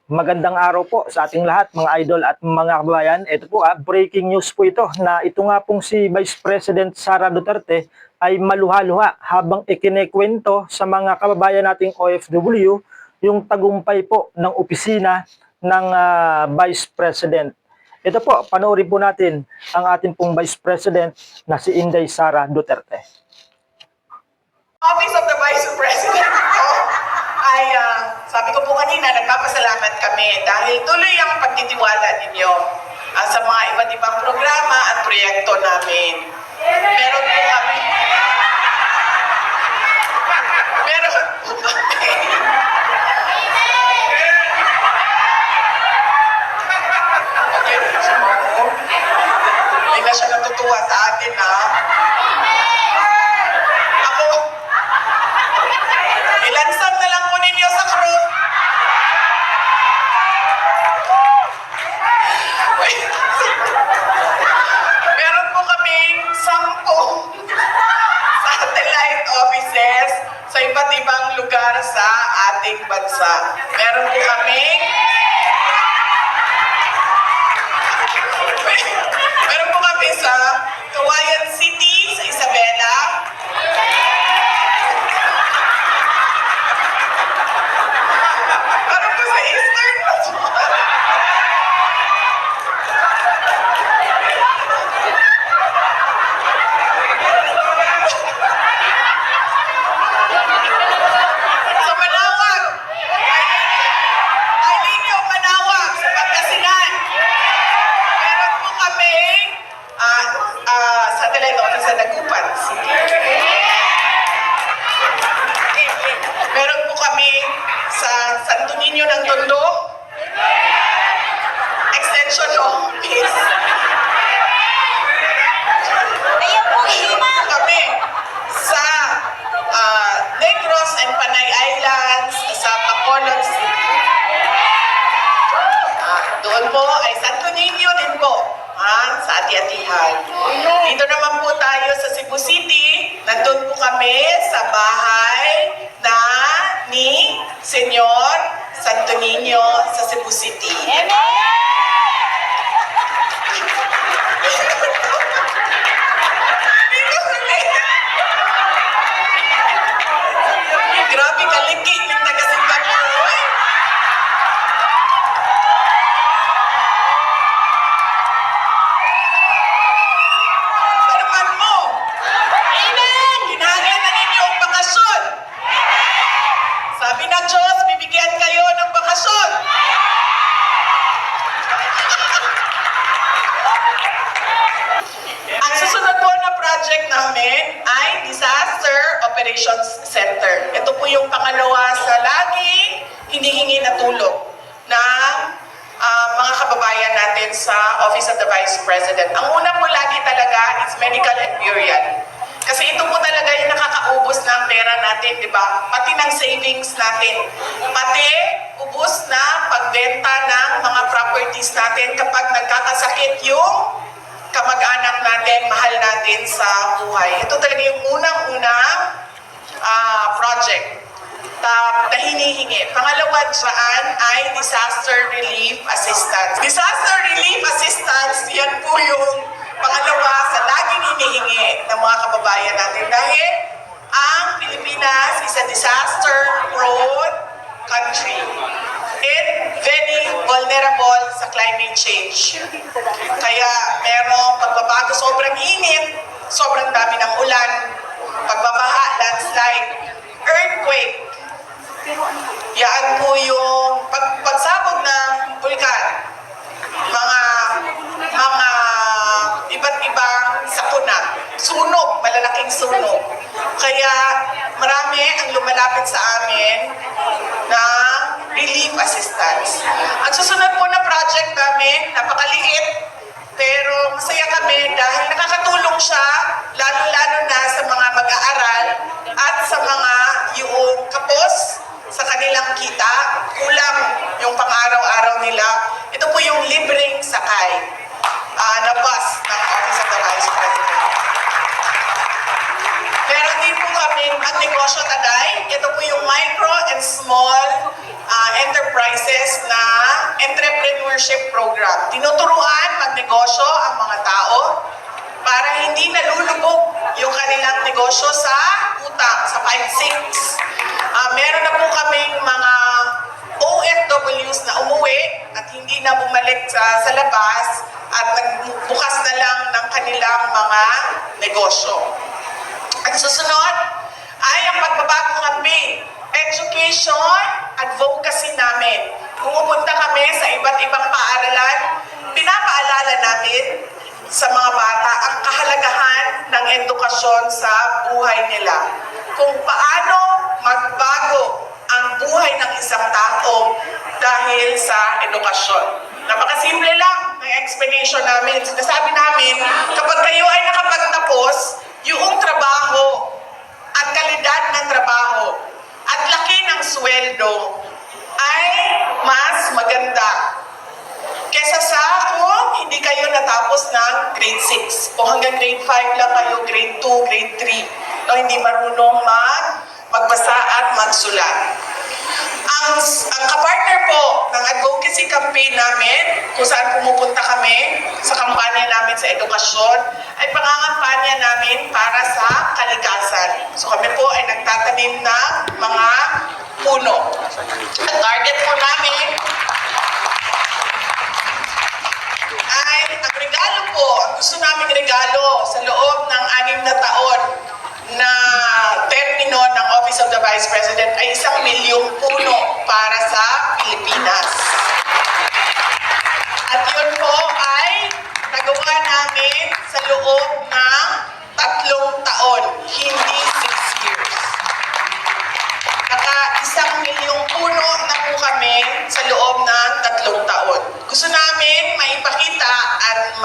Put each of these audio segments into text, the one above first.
Magandang araw po sa ating lahat mga idol at mga kababayan. Ito po breaking news po ito na ito nga pong si Vice President Sara Duterte ay maluha-luha habang ikinekwento sa mga kababayan nating OFW yung tagumpay po ng opisina ng Vice President. Ito po, panoorin po natin ang ating pong Vice President na si Inday Sara Duterte. Office of the Vice President po ay, sabi ko po kanina, nagpapasalamat kami dahil tuloy ang pagtitiwala ninyo sa mga iba't ibang programa at proyekto namin. Meron po kami. Okay, hindi na siya natutuwa sa atin, ha? Ilansam na lang po ninyo sa krus. Meron po kaming 10 satellite offices sa iba't ibang lugar sa ating bansa. Meron po kaming sa Kawayan City, sa Isabela. Meron po kami sa Santo Niño ng Tondo, Extension Office. Kami sa Negros and Panay Islands, sa Bacolod City. Doon po ay Santo Niño din po, sa Ati-Atihan. Dito naman po tayo sa Cebu City. Nandun po kami sa bahay ni Senyor Santo Niño sa Cebu City. Grabe kalikit yung taga-Singapore. Sarman mo. Amen! Hinahangin na ninyo ang bakasyon. Sabi ng Diyos, bibigyan kayo ng bakasyon. Ang susunod po na project namin ay Disaster Operations Center. Ito po yung pangalawa sa laging hinihingi na tulong ng mga kababayan natin sa Office of the Vice President. Ang una po lagi talaga is medical and burial. Kasi ito po talaga yung nakakaubos ng pera natin, di ba? Pati ng savings natin. Pati ubos na pagbenta ng mga properties natin kapag nagkakasakit yung kamag-anak natin, mahal natin sa buhay. Ito talaga yung unang-unang project na hinihingi. Pangalawa dyan ay Disaster Relief Assistance. Disaster Relief Assistance, yan po yung pangalawa sa laging hinihingi ng mga kababayan natin dahil ang Pilipinas is a disaster-prone country and very vulnerable sa climate change. Kaya merong pagbabago, sobrang init, sobrang dami ng ulan, pagbabaha, landslide, earthquake. Yan po yung pagsabog ng bulkan, mga iba't ibang sakuna, sunog, malalaking sunog. Kaya marami ang lumalapit sa amin na relief assistance. Ang susunod po na project namin, napakaliit, pero masaya kami dahil nakakatulong siya, lalo-lalo na sa mga mag-aaral at sa mga yung kapos sa kanilang kita, kulang yung pang-araw-araw nila. Ito po yung libreng sakay na bus ng Office of the Vice President. Meron din po kaming magnegosyo taday. Ito po yung micro and small enterprises na entrepreneurship program. Tinuturuan magnegosyo ang mga tao para hindi nalulubog yung kanilang negosyo sa utang, sa 5-6. Meron na po kaming mga OFWs na umuwi at hindi na bumalik sa labas at nagbukas na lang ng kanilang mga negosyo. At susunod ay ang pagbabagong campaign, education, advocacy namin. Pumupunta kami sa iba't ibang paaralan, pinapaalala namin sa mga bata ang kahalagahan ng edukasyon sa buhay nila. Kung paano magbago ang buhay ng isang tao dahil sa edukasyon. Napakasimple lang ng explanation namin. Sinasabi namin, kapag kayo ay nakapagtapos, yung trabaho at kalidad ng trabaho at laki ng sweldo ay mas maganda kesa sa kung hindi kayo natapos ng grade 6. Kung hanggang grade 5 lang kayo, grade 2, grade 3, hindi marunong magbasa at magsulat. Ang kapartner po ng advocacy campaign namin, kung saan pumupunta kami sa kampanya namin sa edukasyon, ay pangangampanya namin para sa kalikasan. So kami po ay nagtatanim ng mga puno. Ang target po namin ay ang regalo po, ang gusto naming regalo sa loob ng 6 na taon na termino ng Office of the Vice President ay 1 milyong puno para sa Pilipinas. At yun po ay nagawa namin sa loob ng 3 taon, hindi 6 years. Naka 1 milyong puno na po kami sa loob ng 3 taon. Gusto namin maipakita at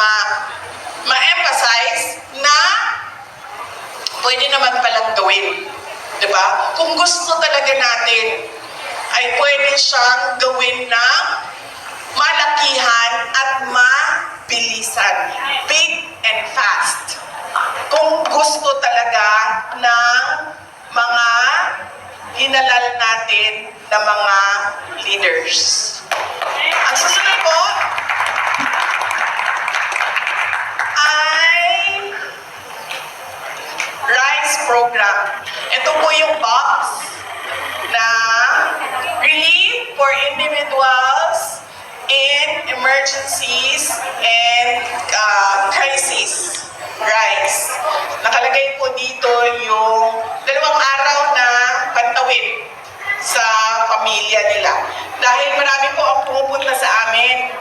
ma-emphasize na pwede naman palang gawin. Diba? Kung gusto talaga natin, ay pwede siyang gawin ng malakihan at mabilisan. Big and fast. Kung gusto talaga ng mga hinalal natin na mga leaders. Ang susunod po ay RISE program. Ito po yung box na relief for individuals in emergencies and crises. RISE. Nakalagay po dito yung 2 araw na pantawid sa pamilya nila. Dahil marami po ang pumupunta sa amin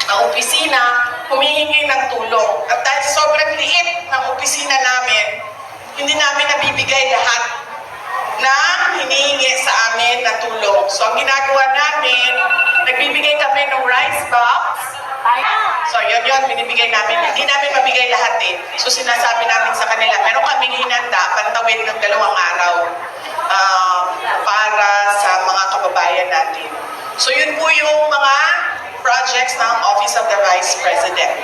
ang opisina, humihingi ng tulong. At dahil sobrang liit ng opisina namin, hindi namin nabibigay lahat ng hinihingi sa amin na tulong. So ang ginagawa namin, nagbibigay kami ng rice box. So yun, binibigay namin. Hindi namin mabigay lahat eh. So sinasabi namin sa kanila, meron kaming hinanda, pantawid ng 2 araw para sa mga kababayan natin. So yun po yung mga projects ng Office of the Vice President.